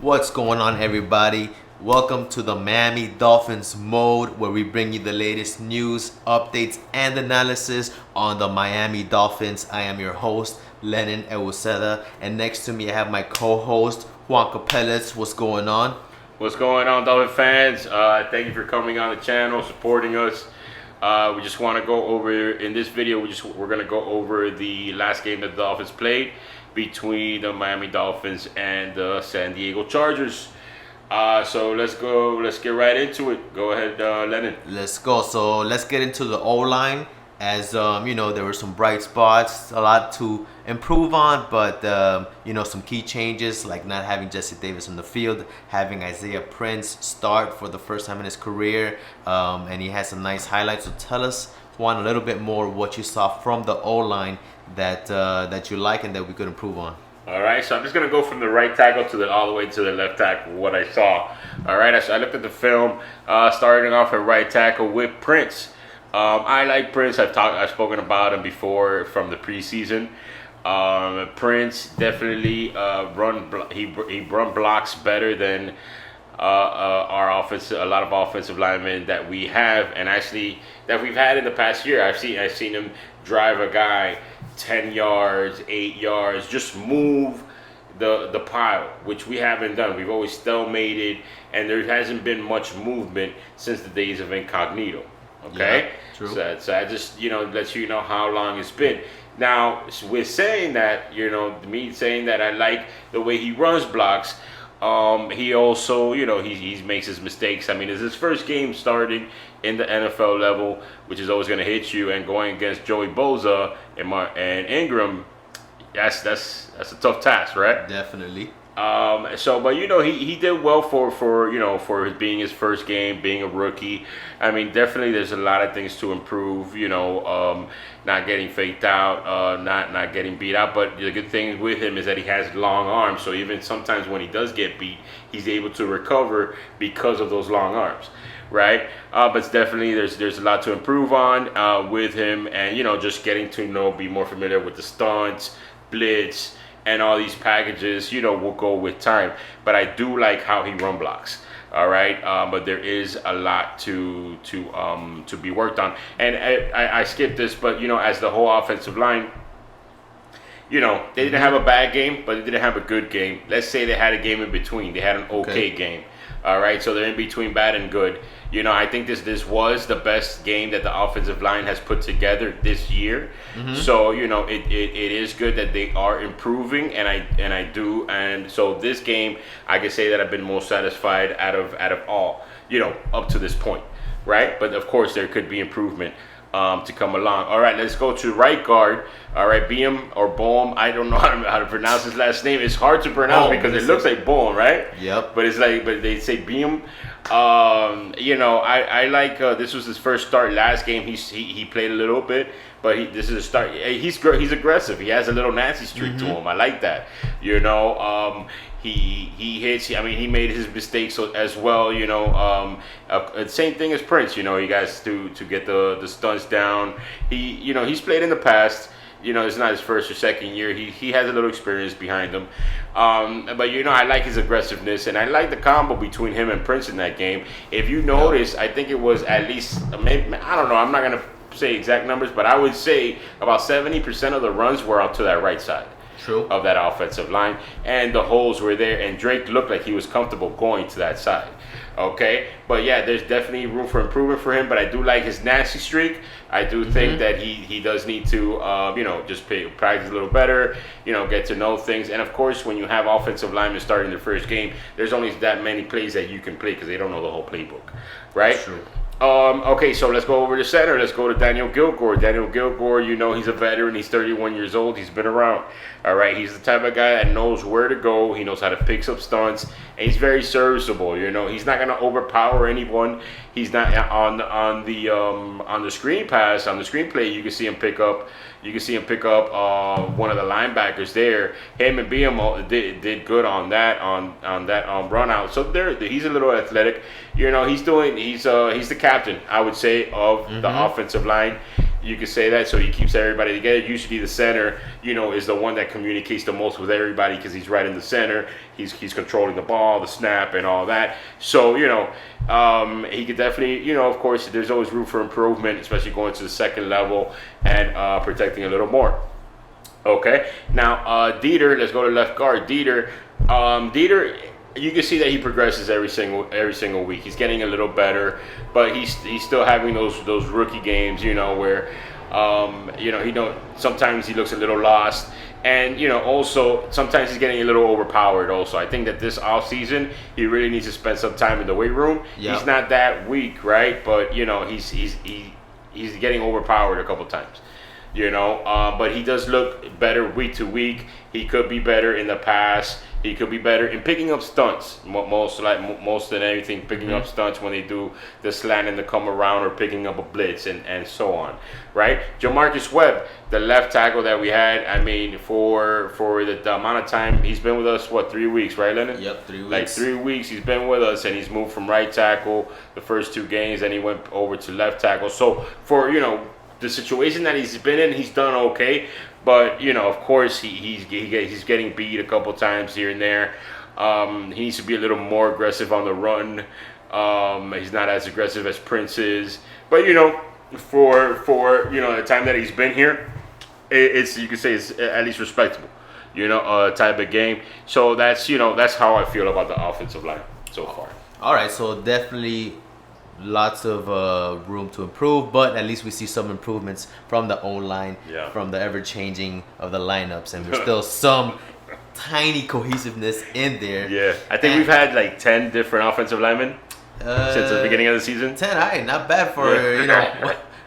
What's going on, everybody? Welcome to the Miami Dolphins mode, where we bring you the latest news, updates, and analysis on the Miami Dolphins. I am your host, Lennon Ewusela, and next to me I have my co-host, Juan Capellas. What's going on? What's going on, Dolphin fans? Thank you for coming on the channel, supporting us. We just want to go over, in this video, we're going to go over the last game that the Dolphins played between the Miami Dolphins and the San Diego Chargers. So let's get right into it. Go ahead, Lennon. Let's go. So let's get into the O-line. As there were some bright spots, a lot to improve on, but some key changes like not having Jesse Davis in the field, having Isaiah Prince start for the first time in his career, and he has some nice highlights. So tell us, Juan, a little bit more what you saw from the O-line that you like and that we could improve on. All right, so I'm just going to go from the right tackle all the way to the left tackle, what I saw. All right, so I looked at the film, starting off at right tackle with Prince. I like Prince. I've spoken about him before from the preseason. Prince definitely he run blocks better than our offense. A lot of offensive linemen that we have, and actually that we've had in the past year. I've seen him drive a guy 10 yards, 8 yards, just move the pile, which we haven't done. We've always stalemated, and there hasn't been much movement since the days of Incognito. Okay, yeah, true. So I just lets you know how long it's been. Now, with saying that, me saying that I like the way he runs blocks. He also, he makes his mistakes. I mean, it's his first game starting in the NFL level, which is always going to hit you. And going against Joey Bosa and Ingram, that's a tough task, right? Definitely. But he did well for being his first game, being a rookie. I mean, definitely there's a lot of things to improve. Not getting faked out, not getting beat out. But the good thing with him is that he has long arms. So even sometimes when he does get beat, he's able to recover because of those long arms, right? But it's definitely there's a lot to improve on with him, and just getting to be more familiar with the stunts, blitz, and all these packages, will go with time. But I do like how he run blocks. All right, but there is a lot to be worked on. And I skipped this, but as the whole offensive line, they didn't have a bad game, but they didn't have a good game. Let's say they had a game in between. They had an okay game. All right, so they're in between bad and good. I think this was the best game that the offensive line has put together this year. Mm-hmm. So it is good that they are improving, and so this game I can say that I've been most satisfied out of all up to this point, right? But of course there could be improvement to come along. All right, let's go to right guard. All right, Beam or Bohm. I don't know how to pronounce his last name. It's hard to pronounce because it looks like Bohm, right? Yep. But they say Beam. I like this was his first start. Last game he played a little bit, but this is a start. He's aggressive. He has a little nasty streak to him. I like that. He hits. I mean, he made his mistakes as well. Same thing as Prince. He guys to get the stunts down. He's played in the past. It's not his first or second year. He has a little experience behind him. But I like his aggressiveness, and I like the combo between him and Prince in that game. If you notice, I think it was at least, maybe, I don't know, I'm not going to say exact numbers, but I would say about 70% of the runs were out to that right side. True. Of that offensive line, and the holes were there, and Drake looked like he was comfortable going to that side. Okay, but yeah, there's definitely room for improvement for him, but I do like his nasty streak. I do think that he does need to just practice a little better, get to know things. And of course, when you have offensive linemen starting their first game, there's only that many plays that you can play because they don't know the whole playbook, right? That's true. Okay, so let's go over to center. Let's go to Daniel Gilgore. Daniel Gilgore, he's a veteran. He's 31 years old. He's been around. All right, he's the type of guy that knows where to go. He knows how to pick up stunts, and he's very serviceable. He's not gonna overpower anyone. He's not on the screen pass, on the screen play. You can see him pick up one of the linebackers there. Him and BM did good on that run out. So he's a little athletic. He's the captain, I would say, of the offensive line. You could say that. So he keeps everybody together. Usually the center, is the one that communicates the most with everybody because he's right in the center. He's controlling the ball, the snap, and all that. So he could definitely, of course, there's always room for improvement, especially going to the second level and protecting a little more. Okay, now Dieter, let's go to left guard. Dieter, you can see that he progresses every single week. He's getting a little better, but he's still having those rookie games, where sometimes he looks a little lost, and also sometimes he's getting a little overpowered. Also, I think that this off season he really needs to spend some time in the weight room. Yep. He's not that weak, right? But he's getting overpowered a couple times. But he does look better week to week. He could be better in the pass. He could be better in picking up stunts. Most than anything, picking up stunts when they do the slant and the come around, or picking up a blitz and so on, right? Jamarcus Webb, the left tackle that we had. I mean, for the amount of time he's been with us, 3 weeks, right, Lennon? Yep, 3 weeks. Like 3 weeks he's been with us, and he's moved from right tackle the first 2 games, and he went over to left tackle. So for the situation that he's been in, he's done okay. But of course, he's getting beat a couple times here and there. He needs to be a little more aggressive on the run. He's not as aggressive as Prince is. But for the time that he's been here, it's you could say it's at least respectable. Type of game. So that's how I feel about the offensive line so far. All right, so definitely lots of room to improve, but at least we see some improvements from the O-line, from the ever-changing of the lineups, and there's still some tiny cohesiveness in there. Yeah, I think we've had like 10 different offensive linemen since the beginning of the season. 10, not bad for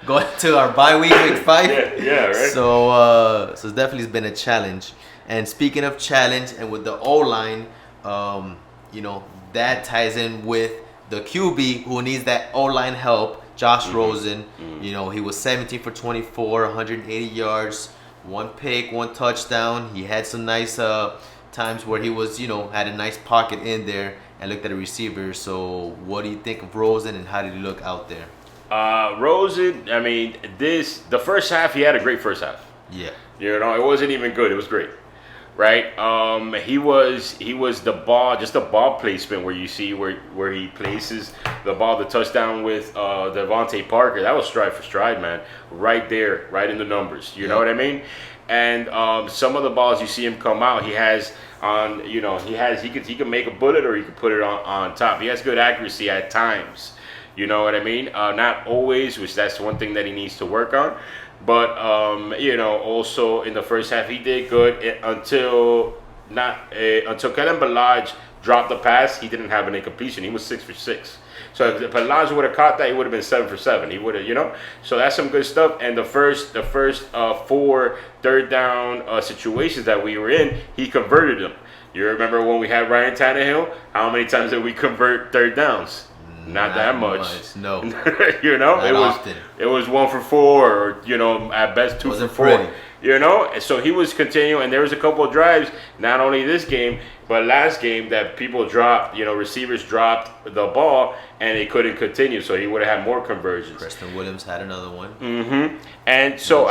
going to our bye week 5. Yeah, right. So it's definitely been a challenge. And speaking of challenge, and with the O-line, that ties in with the QB who needs that O-line help, Josh Rosen. He was 17 for 24, 180 yards, 1 pick, 1 touchdown. He had some nice times where he was, had a nice pocket in there and looked at the receiver. So what do you think of Rosen, and how did he look out there? Rosen, I mean, the first half, he had a great first half. Yeah. It wasn't even good. It was great. Right, he was the ball, just the ball placement where you see where he places the ball, the touchdown with Devontae Parker. That was stride for stride, man. Right there, right in the numbers. You know what I mean? And some of the balls you see him come out, he has on. He can make a bullet, or he could put it on top. He has good accuracy at times. You know what I mean? Not always, which that's one thing that he needs to work on. But also in the first half he did good until Kellen Ballage dropped the pass. He didn't have an incompletion. He was 6 for 6. So if Ballage would have caught that, he would have been 7 for 7. He would have, So that's some good stuff. And the first 4 third down situations that we were in, he converted them. You remember when we had Ryan Tannehill? How many times did we convert third downs? Not that much. No. Often. It was 1 for 4, or at best 2 for 4. So he was continuing, and there was a couple of drives, not only this game but last game, that people dropped. Receivers dropped the ball and they couldn't continue. So he would have had more conversions. Preston Williams had another one. And so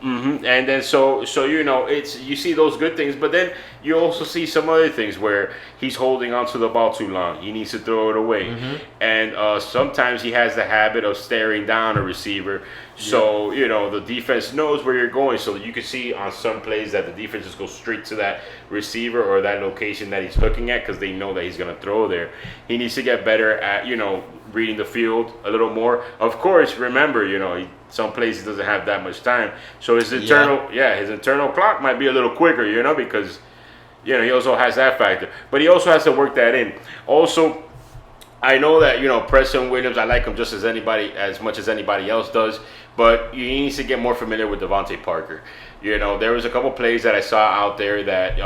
and then so it's, you see those good things, but then you also see some other things where he's holding onto the ball too long. He needs to throw it away, and sometimes he has the habit of staring down a receiver. So the defense knows where you're going. So you can see on some plays that the defense just goes straight to that receiver or that location that he's looking at because they know that he's going to throw there. He needs to get better at reading the field a little more. Of course, remember, some places he doesn't have that much time, so his internal clock might be a little quicker, because he also has that factor, but he also has to work that in. Also, I know that Preston Williams, I like him just as much as anybody else does, but he needs to get more familiar with Devontae Parker. There was a couple plays that I saw out there that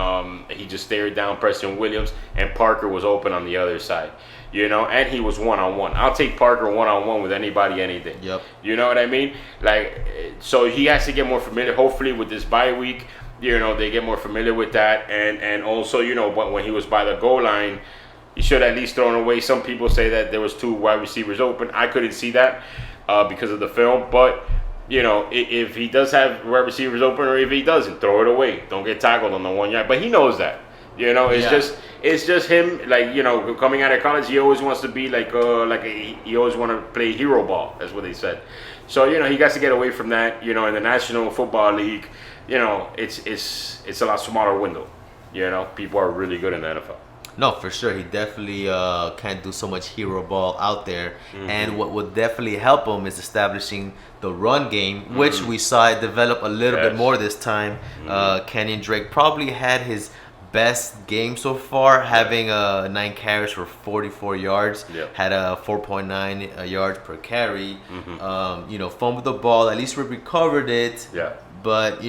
he just stared down Preston Williams and Parker was open on the other side. And he was one-on-one. I'll take Parker one-on-one with anybody, anything. Yep. You know what I mean? So he has to get more familiar. Hopefully with this bye week, they get more familiar with that. And also, when he was by the goal line, he should at least thrown away. Some people say that there was 2 wide receivers open. I couldn't see that because of the film. But if he does have wide receivers open or if he doesn't, throw it away. Don't get tackled on the 1 yard. But he knows that. It's Yeah. just him. Like coming out of college, he always wants to be he always want to play hero ball. That's what they said. So he got to get away from that. In the National Football League, it's a lot smaller window. People are really good in the NFL. No, for sure. He definitely can't do so much hero ball out there. Mm-hmm. And what would definitely help him is establishing the run game, which we saw it develop a little bit Yes. more this time. Kenyon Drake probably had his best game so far, having 9 carries for 44 yards. Yep. Had a 4.9 yards per carry. Fumbled the ball. At least we recovered it. Yeah. But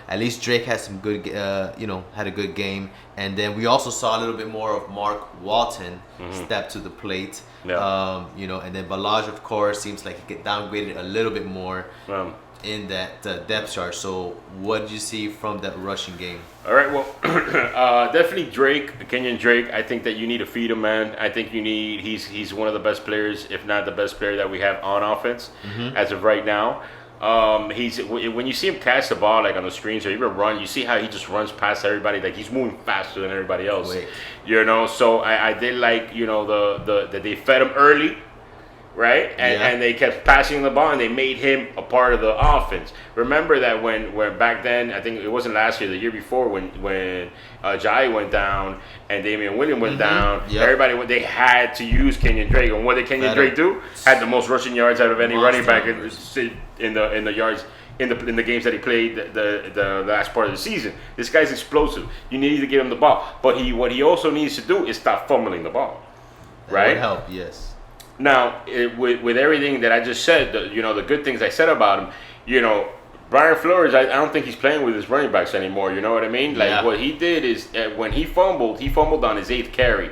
at least Drake had some good, had a good game, and then we also saw a little bit more of Mark Walton step to the plate. Yeah. And then Balaj, of course, seems like he get downgraded a little bit more in that depth chart. So, what did you see from that rushing game? All right, well, definitely Kenyon Drake. I think that you need to feed him, man. I think he's one of the best players, if not the best player that we have on offense as of right now. When you see him catch the ball like on the screens or even run, you see how he just runs past everybody. Like he's moving faster than everybody else. Wait. So I did like that they fed him early. Right, and they kept passing the ball, and they made him a part of the offense. Remember that when back then, I think it wasn't last year, the year before, when Jai went down and Damian Williams went down, everybody they had to use Kenyon Drake. And what did Kenyon Drake do? Had the most rushing yards out of any running back in the yards in the games that he played the last part of the season. This guy's explosive. You need to give him the ball, but what he also needs to do is stop fumbling the ball. Right? That would help, yes. Now, with everything that I just said, the good things I said about him, Brian Flores, I don't think he's playing with his running backs anymore. You know what I mean? Like what he did is when he fumbled on his 8th carry.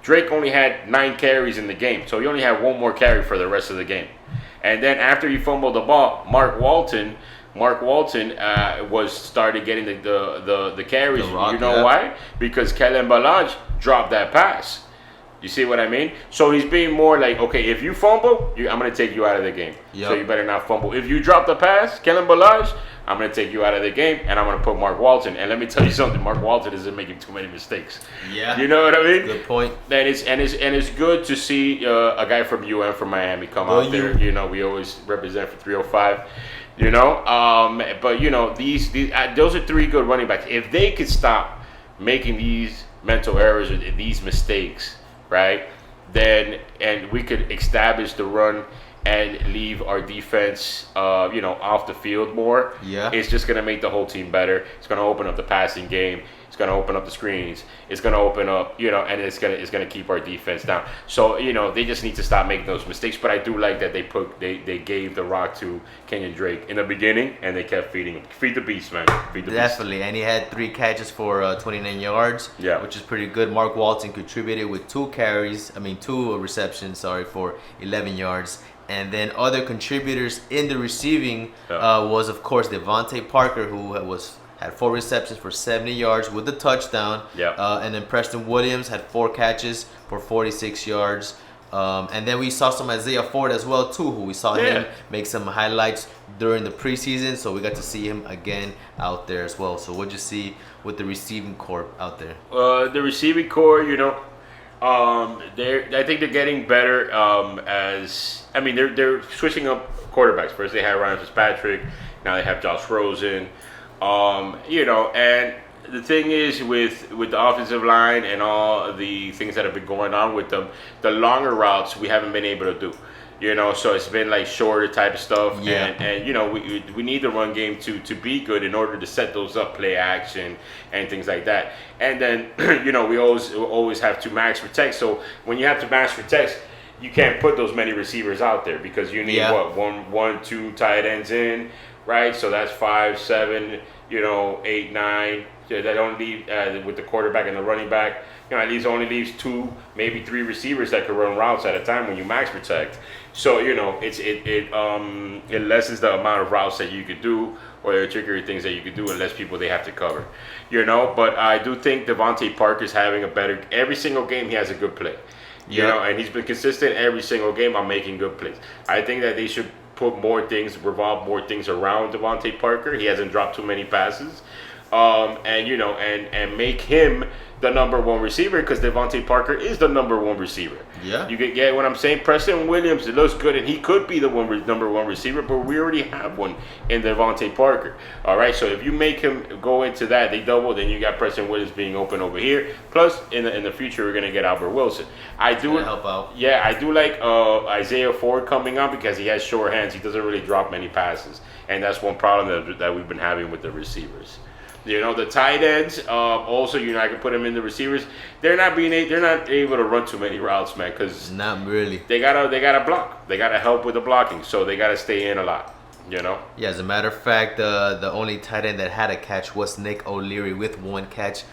Drake only had 9 carries in the game, so he only had 1 more carry for the rest of the game. And then after he fumbled the ball, Mark Walton was started getting the carries. Why? Because Kellen Balaj dropped that pass. You see what I mean? So he's being more like, okay, if you fumble, I'm going to take you out of the game. Yep. So you better not fumble. If you drop the pass, Kellen Balaj, I'm going to take you out of the game, and I'm going to put Mark Walton. And let me tell you something, Mark Walton isn't making too many mistakes. Yeah. You know what I mean? Good point. And it's good to see a guy from from Miami come out there. We always represent for 305. But these those are 3 good running backs. If they could stop making these mental errors or these mistakes, right? And we could establish the run and leave our defense, off the field more. Yeah. It's just gonna make the whole team better. It's gonna open up the passing game. It's gonna open up the screens. It's gonna open up, and it's gonna keep our defense down. So they just need to stop making those mistakes. But I do like that they gave the rock to Kenyon Drake in the beginning, and they kept feeding him. Feed the beast, man. Feed the Definitely, and he had 3 catches for 29 yards, which is pretty good. Mark Walton contributed with 2 receptions, for 11 yards. And then other contributors in the receiving was, of course, Devontae Parker, who had 4 receptions for 70 yards with a touchdown. And then Preston Williams had 4 catches for 46 yards. And then we saw some Isaiah Ford as well, too, who we saw him make some highlights during the preseason. So we got to see him again out there as well. So what'd you see with the receiving corps out there? The receiving corps, I think they're getting better. They're switching up quarterbacks. First they had Ryan Fitzpatrick, now they have Josh Rosen. And the thing is with the offensive line and all the things that have been going on with them, the longer routes we haven't been able to do. So it's been like shorter type of stuff, and we need the run game to be good in order to set those up, play action and things like that. And then we always have to max protect. So when you have to max protect, you can't put those many receivers out there because you need one, 2 tight ends in, right? So that's 5, 7, 8, 9. That only leave with the quarterback and the running back. At least only leaves 2, maybe 3 receivers that could run routes at a time when you max protect. So it lessens the amount of routes that you could do or the trickery things that you could do and less people they have to cover. But I do think Devontae Parker's having every single game he has a good play. And he's been consistent every single game on making good plays. I think that they should revolve more things around Devontae Parker. He hasn't dropped too many passes, and and make him the number one receiver because Devontae Parker is the number one receiver. Yeah. You get what I'm saying? Preston Williams, it looks good, and he could be the number one receiver, but we already have one in Devontae Parker. All right, so if you make him go into that, they double, then you got Preston Williams being open over here. Plus, in the future, we're going to get Albert Wilson. I do help out. Yeah, I do like Isaiah Ford coming on because he has short hands. He doesn't really drop many passes, and that's one problem that we've been having with the receivers. The tight ends. Also, I can put them in the receivers. They're not able to run too many routes, man, because not really. They gotta block. They gotta help with the blocking, so they gotta stay in a lot. Yeah, as a matter of fact, the only tight end that had a catch was Nick O'Leary with one catch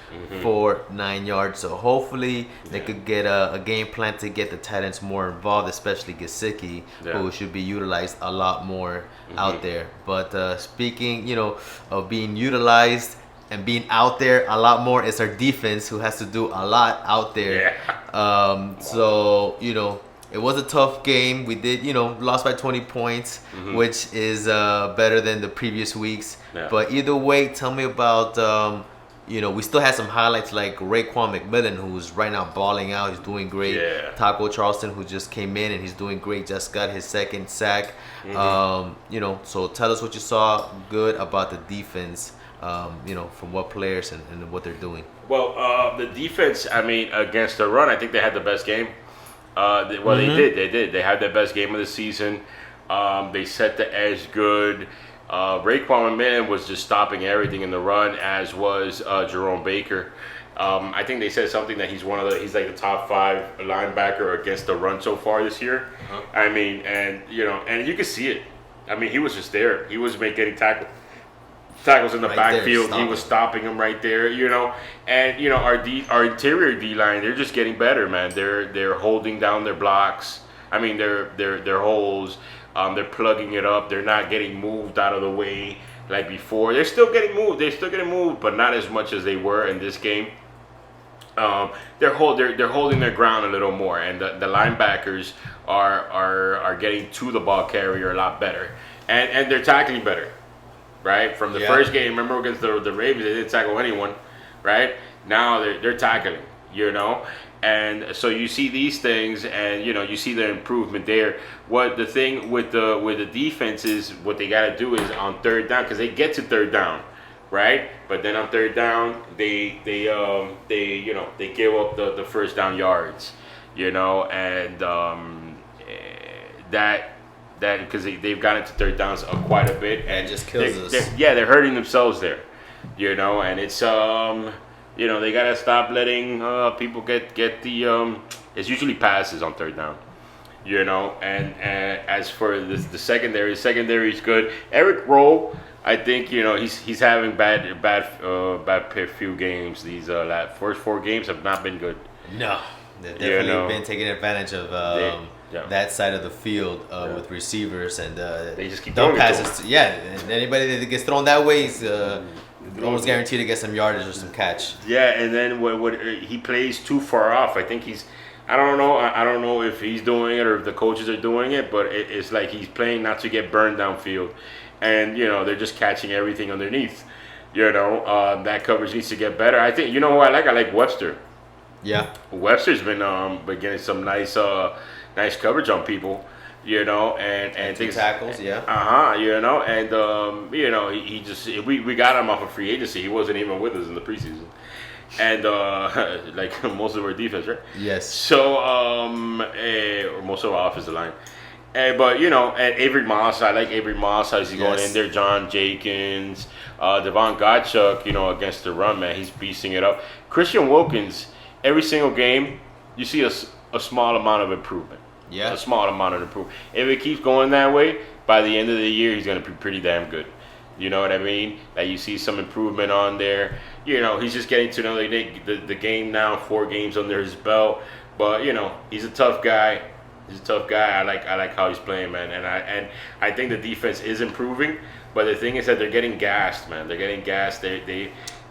for 9 yards. So hopefully they could get a game plan to get the tight ends more involved, especially Gesicki, who should be utilized a lot more out there. But speaking, of being utilized and being out there a lot more, is our defense, who has to do a lot out there. Yeah. So it was a tough game. We did, lost by 20 points, which is better than the previous weeks. Yeah. But either way, tell me about, we still had some highlights like Raekwon McMillan, who's right now balling out. He's doing great. Yeah. Taco Charleston, who just came in and he's doing great, just got his second sack. So tell us what you saw good about the defense, from what players and what they're doing. Well, the defense, against the run, I think they had the best game. They did. They had their best game of the season. They set the edge good. Raekwon McMillan was just stopping everything in the run, as was Jerome Baker. I think they said something that he's like the top 5 linebacker against the run so far this year. And you can see it. He was just there. He was getting tackles in the backfield. He was stopping them right there, And our interior D line, they're just getting better, man. They're holding down their blocks. Their holes. They're plugging it up. They're not getting moved out of the way like before. They're still getting moved, but not as much as they were in this game. They're holding their ground a little more, and the linebackers are getting to the ball carrier a lot better, and they're tackling better. Right, from the first game, remember against the Ravens, they didn't tackle anyone. Right, now they're tackling, and so you see these things, and you see the improvement there. What the thing with the defense is, what they got to do is on third down, because they get to third down, right? But then on third down, they give up the first down yards, and that because they've gotten to third downs quite a bit, and it just kills us. They're hurting themselves there, and it's they gotta stop letting people get the it's usually passes on third down, and as for the secondary is good. Eric Rowe, I think he's having bad few games. These first 4 games have not been good. No, they've definitely been taking advantage of that side of the field with receivers, and they just keep throwing passes. And anybody that gets thrown that way is almost guaranteed to get some yardage or some catch. Yeah, and then what he plays too far off. I think I don't know if he's doing it or if the coaches are doing it, but it's like he's playing not to get burned downfield, and they're just catching everything underneath. That coverage needs to get better. I think who I like Webster. Yeah, Webster's been getting some nice coverage on people, and 2 tackles, and he just we got him off of free agency. He wasn't even with us in the preseason, and like most of our defense, right? Yes. So or most of our offensive line. But and Avery Moss, I like Avery Moss. How's he going in there? John Jenkins, Devon Gottschalk, against the run, man, he's beasting it up. Christian Wilkins, every single game, you see a small amount of improvement. Yeah, a small amount of improvement. If it keeps going that way, by the end of the year, he's going to be pretty damn good. You know what I mean? Like, you see some improvement on there. He's just getting to know the game now. 4 games under his belt, but he's a tough guy. I like how he's playing, man. And I think the defense is improving. But the thing is that they're getting gassed, man. They're getting gassed. But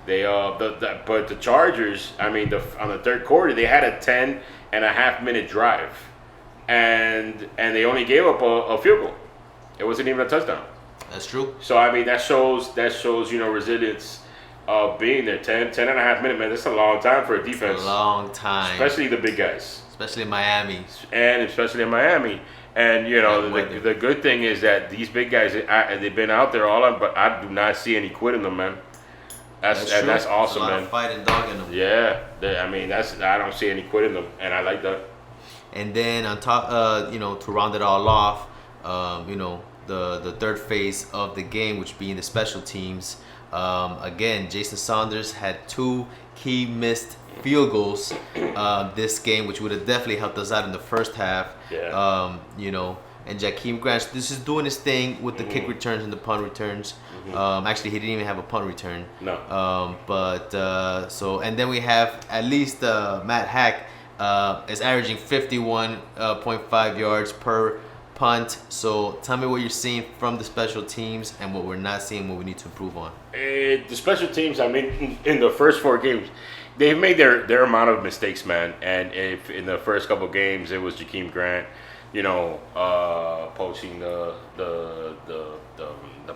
the Chargers, on the third quarter, they had a 10.5-minute drive, and they only gave up a field goal. It wasn't even a touchdown. That's true. So I mean that shows resilience of being there. 10 and a half minutes, man. That's a long time for a defense. A long time. Especially the big guys. Especially in Miami. And especially in Miami. And the good thing is that these big guys, they've been out there all on, but I do not see any quit in them, man. That's awesome, man. Of fight and dog in them. Yeah, I don't see any quit in them, and I like that. And then on top, to round it all off, the third phase of the game, which being the special teams. Again, Jason Saunders had 2 key missed field goals this game, which would have definitely helped us out in the first half. Yeah. And Jakeem Grant, this is doing his thing with the kick returns and the punt returns. Actually, he didn't even have a punt return. No. And then we have at least Matt Hack is averaging 51.5 yards per punt. So tell me what you're seeing from the special teams and what we're not seeing, what we need to improve on. The special teams, I mean, in the first 4 games, they've made their amount of mistakes, man. And if in the first couple of games it was Jakeem Grant, poaching the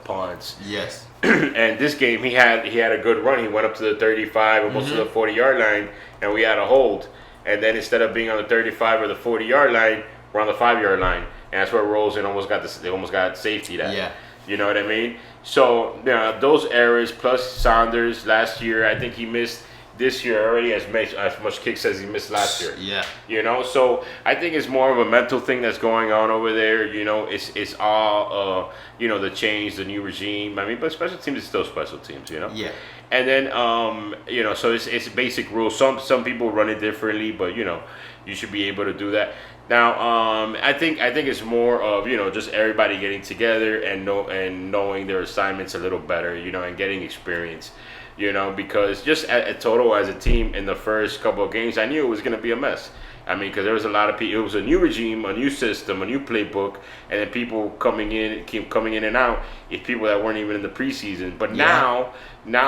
punts. Yes. And this game he had a good run. He went up to the 35, almost to the 40-yard line, and we had a hold. And then instead of being on the 35 or the 40-yard line, we're on the 5-yard line, and that's where Rosen almost got safety. Yeah. You know what I mean? So those errors plus Saunders last year, I think he missed this year already as much kicks as he missed last year. Yeah. So I think it's more of a mental thing that's going on over there. It's all the change, the new regime. I mean, but special teams is still special teams. Yeah. And then so it's basic rules. Some people run it differently, but you should be able to do that. Now, I think it's more of just everybody getting together and knowing their assignments a little better, and getting experience, because just at total as a team in the first couple of games, I knew it was going to be a mess. I mean, because there was a lot of people. It was a new regime, a new system, a new playbook, and then people keep coming in and out. It's people that weren't even in the preseason, but now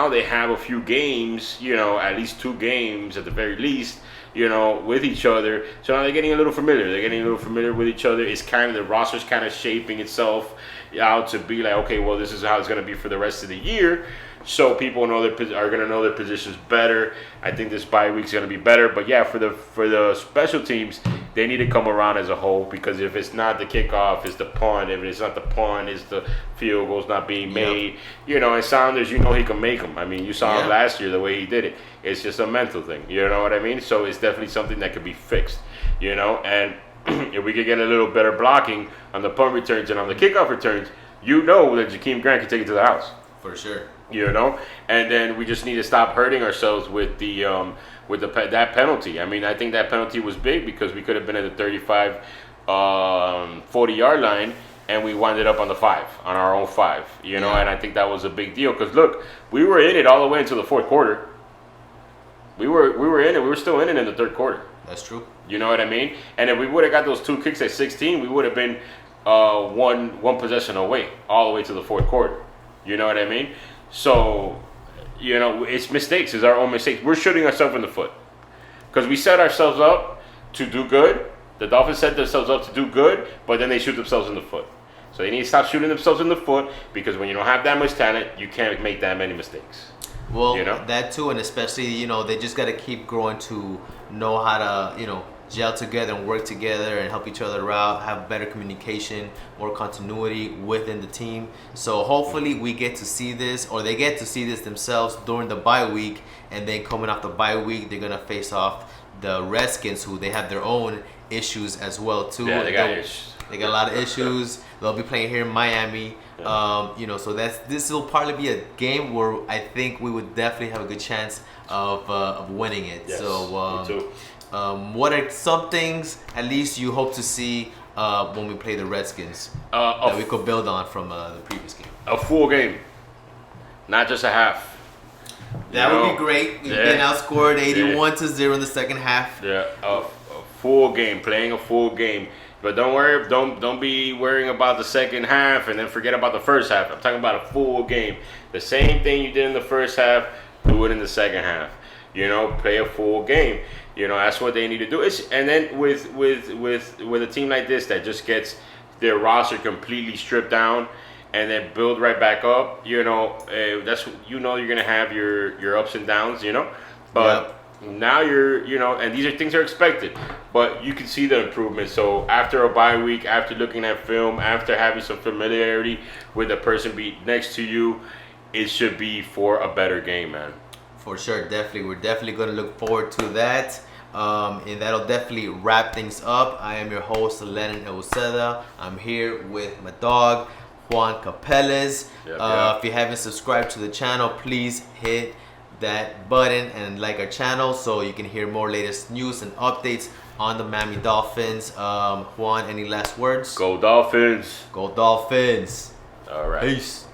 they have a few games, at least 2 games at the very least. With each other. So now they're getting a little familiar. They're getting a little familiar with each other. It's kind of, the roster's kind of shaping itself out to be like, okay, well, this is how it's going to be for the rest of the year. So people are going to know their positions better. I think this bye week's going to be better. But yeah, for the special teams, they need to come around as a whole, because if it's not the kickoff, it's the punt. If it's not the punt, it's the field goals not being made. And Saunders, he can make them. I mean, you saw him last year, the way he did it. It's just a mental thing. You know what I mean? So it's definitely something that could be fixed. And if we could get a little better blocking on the punt returns and on the kickoff returns, that Jakeem Grant can take it to the house. For sure. And then we just need to stop hurting ourselves with that penalty. I mean, I think that penalty was big, because we could have been at the 35, 40-yard line, and we wound up on our own 5. And I think that was a big deal, because look, we were in it all the way until the fourth quarter. We were in it. We were still in it in the third quarter. That's true. You know what I mean? And if we would have got those 2 kicks at 16, we would have been one possession away all the way to the fourth quarter. You know what I mean? So, it's mistakes. It's our own mistakes. We're shooting ourselves in the foot, because we set ourselves up to do good. The Dolphins set themselves up to do good, but then they shoot themselves in the foot. So they need to stop shooting themselves in the foot, because when you don't have that much talent, you can't make that many mistakes. Well, that too, and especially, they just got to keep growing to know how to, gel together and work together and help each other out, have better communication, more continuity within the team. So hopefully we get to see this, or they get to see this themselves during the bye week, and then coming off the bye week, they're going to face off the Redskins, who they have their own issues as well too. Yeah, they got issues. They got a lot of issues. They'll be playing here in Miami. So this will probably be a game where I think we would definitely have a good chance of winning it. Yes, so me too. what are some things at least you hope to see when we play the Redskins that we could build on from the previous game? A full game, not just a half. That would be great. We've been outscored 81-0 in the second half. Yeah, a full game, playing a full game. But don't be worrying about the second half and then forget about the first half. I'm talking about a full game. The same thing you did in the first half, do it in the second half. Play a full game. That's what they need to do. And then with a team like this that just gets their roster completely stripped down and then build right back up, that's you're gonna have your ups and downs, but. Yep. Now and these are things are expected, but you can see the improvement. So after a bye week, after looking at film, after having some familiarity with the person be next to you, it should be for a better game, man. For sure, definitely. We're definitely going to look forward to that. And that'll definitely wrap things up. I am your host, Lennon Euseda. I'm here with my dog, Juan Capeles. Yep. If you haven't subscribed to the channel, please hit that button and like our channel so you can hear more latest news and updates on the Miami Dolphins. Juan, any last words? Go Dolphins. Go Dolphins. All right. Peace.